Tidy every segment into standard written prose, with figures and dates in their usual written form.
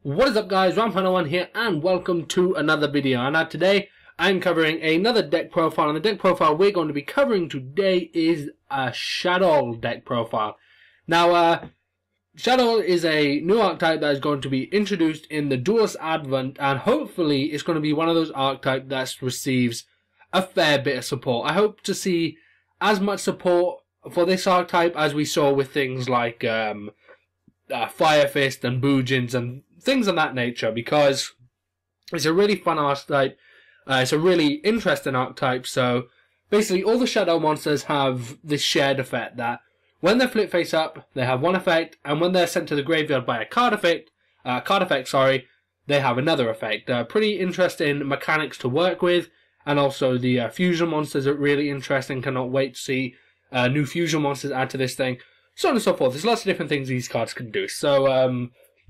What is up guys, Ramp101 here and welcome to another video. And today I'm covering another deck profile, and the deck profile we're going to be covering today is a Shadoll deck profile. Now Shadoll is a new archetype that is going to be introduced in the Duelist Advent, and hopefully it's going to be one of those archetypes that receives a fair bit of support. I hope to see as much support for this archetype as we saw with things like Fire Fist and Boojins and things of that nature, because it's a really fun archetype. It's a really interesting archetype. So basically all the Shadow monsters have this shared effect that when they're flip face up, they have one effect, and when they're sent to the graveyard by a card effect, they have another effect. Pretty interesting mechanics to work with, and also the fusion monsters are really interesting. Cannot wait to see new fusion monsters add to this thing, so on and so forth. There's lots of different things these cards can do. So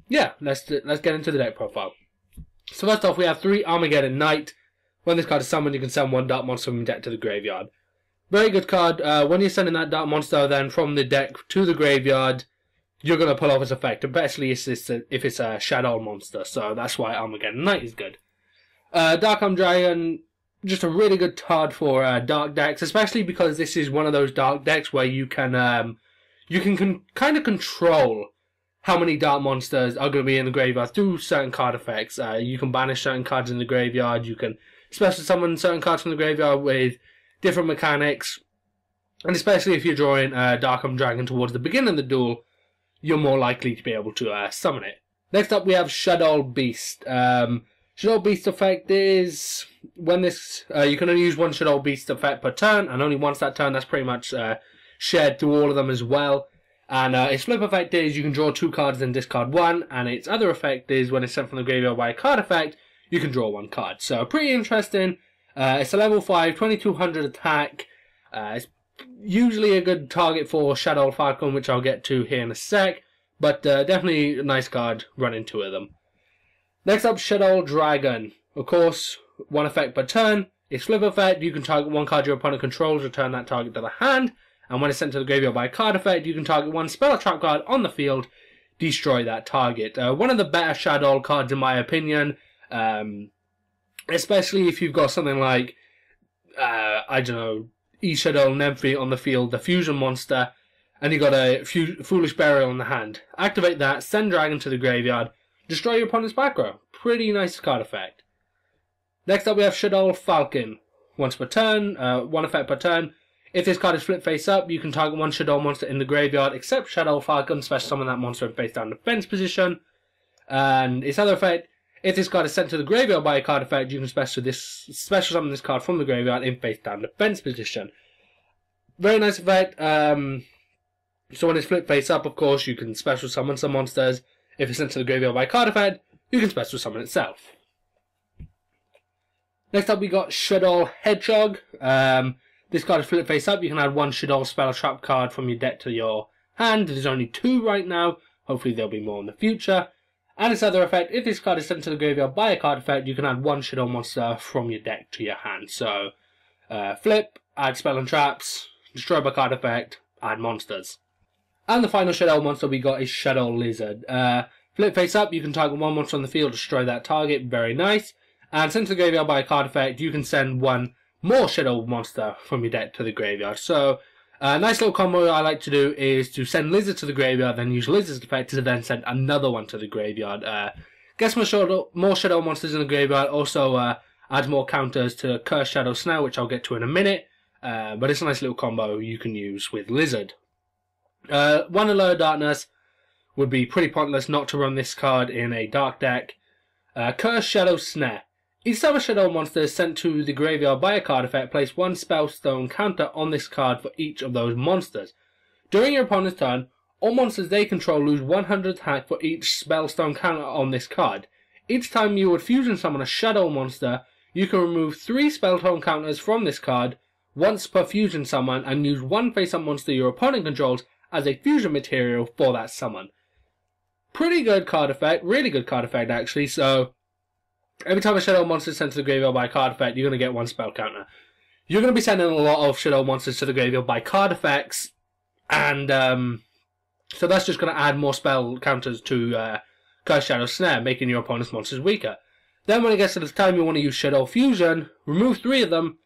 yeah, let's get into the deck profile. So first off, we have 3 Armageddon Knight. When this card is summoned, you can send 1 dark monster from your deck to the graveyard. Very good card. When you're sending that dark monster then from the deck to the graveyard, you're going to pull off its effect, especially if it's a Shadow monster. So that's why Armageddon Knight is good. Dark Arm Dragon, just a really good card for dark decks, especially because this is one of those dark decks where you can kind of control how many dark monsters are going to be in the graveyard through certain card effects. You can banish certain cards in the graveyard. You can special summon certain cards from the graveyard with different mechanics. And especially if you're drawing Dark Arm Dragon towards the beginning of the duel, you're more likely to be able to summon it. Next up we have Shadoll Beast. Shadoll Beast effect is when this you can only use 1 Shadoll Beast effect per turn, and only once that turn. That's pretty much shared through all of them as well. And its flip effect is you can draw 2 cards and discard 1, and its other effect is when it's sent from the graveyard by a card effect, you can draw 1 card. So pretty interesting. It's a level 5, 2200 attack. It's usually a good target for Shadoll Falcon, which I'll get to here in a sec, but definitely a nice card running 2 of them. Next up, Shadoll Dragon. Of course, 1 effect per turn. Its flip effect, you can target 1 card your opponent controls, return that target to the hand. And when it's sent to the graveyard by a card effect, you can target 1 spell or trap card on the field, destroy that target. One of the better Shadoll cards in my opinion, especially if you've got something like, I don't know, E-Shadoll Nymphy on the field, the fusion monster, and you got a Foolish Burial in the hand. Activate that, send Dragon to the graveyard, destroy your opponent's back row. Pretty nice card effect. Next up we have Shadoll Falcon. Once per turn, 1 effect per turn. If this card is flip face up, you can target 1 Shadoll monster in the graveyard except Shadoll Falcon, special summon that monster in face down defense position. And its other effect, if this card is sent to the graveyard by a card effect, you can special summon this card from the graveyard in face down defense position. Very nice effect. So when it's flip face up, of course, you can special summon some monsters. If it's sent to the graveyard by a card effect, you can special summon itself. Next up we got Shadoll Hedgehog. This card is flip face up. You can add 1 Shadoll spell or trap card from your deck to your hand. There's only 2 right now. Hopefully there'll be more in the future. And its other effect, if this card is sent to the graveyard by a card effect, you can add 1 Shadoll monster from your deck to your hand. So flip, add spell and traps, destroy by card effect, add monsters. And the final Shadoll monster we got is Shadoll Lizard. Flip face up, you can target 1 monster on the field, destroy that target. Very nice. And sent to the graveyard by a card effect, you can send 1 more Shadoll monster from your deck to the graveyard. So a nice little combo I like to do is to send Lizard to the graveyard, then use Lizard's effect to then send another one to the graveyard. Gets more Shadoll monsters in the graveyard, also adds more counters to Curse Shadow Snare, which I'll get to in a minute. But it's a nice little combo you can use with Lizard. 1 Allure Darkness would be pretty pointless not to run this card in a dark deck. Curse Shadow Snare. Each time a Shadow monster is sent to the graveyard by a card effect, place 1 Spellstone counter on this card for each of those monsters. During your opponent's turn, all monsters they control lose 100 attack for each Spellstone counter on this card. Each time you would fusion summon a Shadow monster, you can remove 3 Spellstone counters from this card once per fusion summon and use 1 face-up monster your opponent controls as a fusion material for that summon. Pretty good card effect, really good card effect actually. So every time a Shadow monster is sent to the graveyard by a card effect, you're going to get 1 spell counter. You're going to be sending a lot of Shadow monsters to the graveyard by card effects, and so that's just going to add more spell counters to Curse Shadow Snare, making your opponent's monsters weaker. Then when it gets to the time you want to use Shadoll Fusion, remove 3 of them,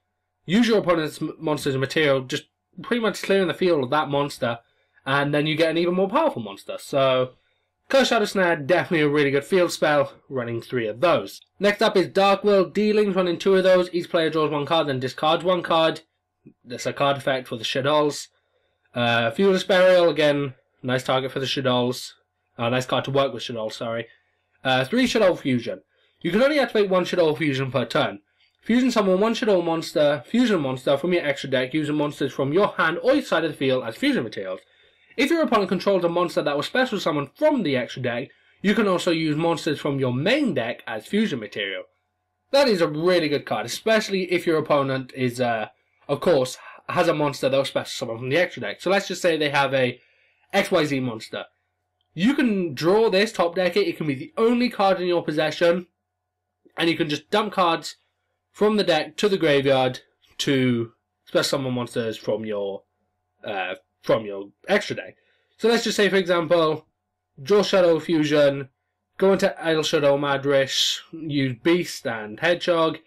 use your opponent's monster's material, just pretty much clearing the field of that monster, and then you get an even more powerful monster. So, Curse Shadow Snare, definitely a really good field spell, running 3 of those. Next up is Dark Will, Dealing, running 2 of those. Each player draws 1 card, then discards 1 card. That's a card effect for the Shadolls. Fearless Burial, again, nice target for the Shadolls. Nice card to work with Shadoll, sorry. 3 Shadoll Fusion. You can only activate 1 Shadoll Fusion per turn. Fusion summon 1 Shadoll monster, fusion monster from your extra deck using monsters from your hand or your side of the field as fusion materials. If your opponent controls a monster that was special summoned from the extra deck, you can also use monsters from your main deck as fusion material. That is a really good card, especially if your opponent is, of course, has a monster that was special summoned from the extra deck. So let's just say they have a XYZ monster. You can draw this, top deck it, it can be the only card in your possession, and you can just dump cards from the deck to the graveyard to special summon monsters from your extra deck. So let's just say, for example, draw Shadoll Fusion, go into El Shadow Madrish, use Beast and Hedgehog.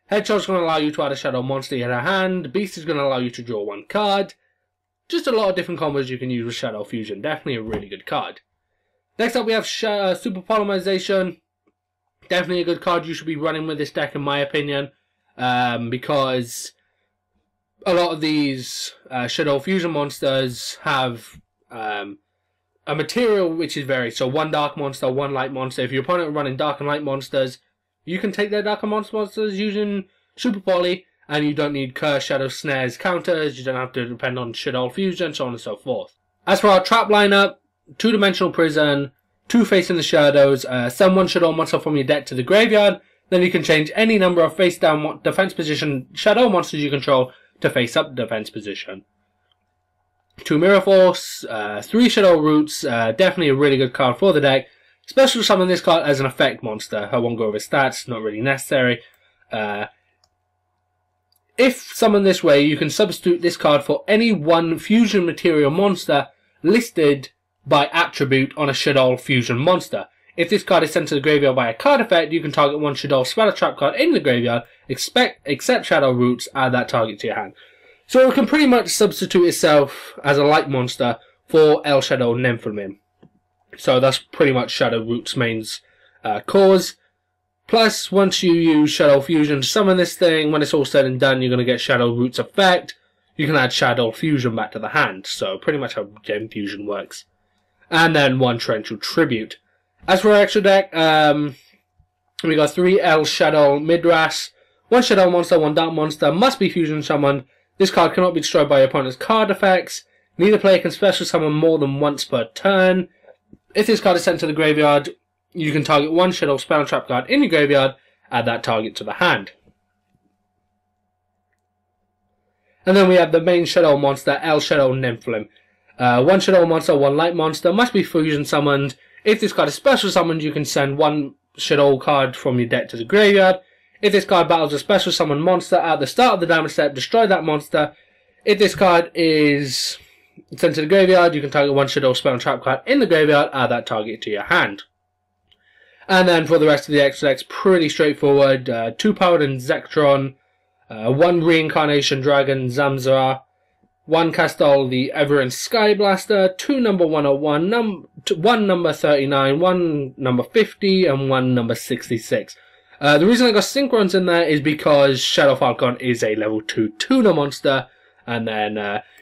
Hedgehog's going to allow you to add a Shadow monster in your hand. Beast is going to allow you to draw 1 card. Just a lot of different combos you can use with Shadoll Fusion. Definitely a really good card. Next up we have Super Polymerization. Definitely a good card you should be running with this deck in my opinion. Because a lot of these Shadoll Fusion monsters have a material which is varied. So 1 dark monster, 1 light monster. If your opponent are running dark and light monsters, you can take their dark and monsters using Super Poly, and you don't need Curse, Shadow, Snares, counters. You don't have to depend on Shadoll Fusion, so on and so forth. As for our trap lineup, 2-dimensional prison, 2 facing the shadows, send 1 Shadoll monster from your deck to the graveyard. Then you can change any number of face down defense position Shadow monsters you control to face up defense position. 2 Mirror Force, 3 Shadow Roots, definitely a really good card for the deck. Special summon this card as an effect monster. I won't go over stats, not really necessary. If summoned this way, you can substitute this card for any 1 fusion material monster listed by attribute on a Shadoll Fusion monster. If this card is sent to the graveyard by a card effect, you can target 1 Shadoll Spell Trap card in the graveyard, except Shadow Roots, add that target to your hand. So it can pretty much substitute itself as a light monster for El Shadow Nymphomim. So that's pretty much Shadow Roots' main cause. Plus, once you use Shadoll Fusion to summon this thing, when it's all said and done, you're going to get Shadow Roots effect. You can add Shadoll Fusion back to the hand. So pretty much how Gem Fusion works. And then 1 Torrential Tribute. As for our extra deck, we got 3 El Shadow Midras. 1 Shadow monster, 1 dark monster, must be fusion summoned. This card cannot be destroyed by your opponent's card effects. Neither player can special summon more than once per turn. If this card is sent to the graveyard, you can target 1 Shadow Spell Trap card in your graveyard, add that target to the hand. And then we have the main Shadow monster, El Shadow Nymphomim. 1 Shadow monster, 1 light monster, must be fusion summoned. If this card is special summoned, you can send 1 Shadow card from your deck to the graveyard. If this card battles a special summon monster at the start of the damage step, destroy that monster. If this card is sent to the graveyard, you can target 1 Shadow Spell and Trap card in the graveyard, add that target to your hand. And then for the rest of the extra decks, pretty straightforward. 2 Paladin Zektron, 1 Reincarnation Dragon Zamzara, 1 Castall the Everin Sky Blaster, 2 number 101, 1 number 39, 1 number 50, and 1 number 66. The reason I got Synchrons in there is because Shadow Falcon is a level 2 tuner monster, and then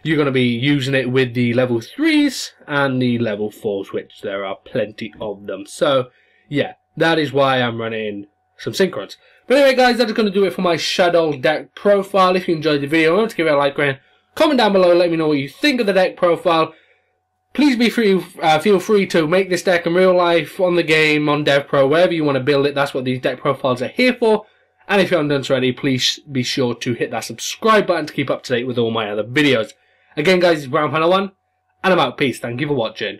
you're going to be using it with the level 3s and the level 4s, which there are plenty of them. So, yeah, that is why I'm running some Synchrons. But anyway, guys, that is going to do it for my Shadoll deck profile. If you enjoyed the video, remember to give it a like, comment down below, let me know what you think of the deck profile. Please feel free to make this deck in real life, on the game, on DevPRO, wherever you want to build it. That's what these deck profiles are here for. And if you haven't done so already, please be sure to hit that subscribe button to keep up to date with all my other videos. Again, guys, it's Brown1, and I'm out. Peace. Thank you for watching.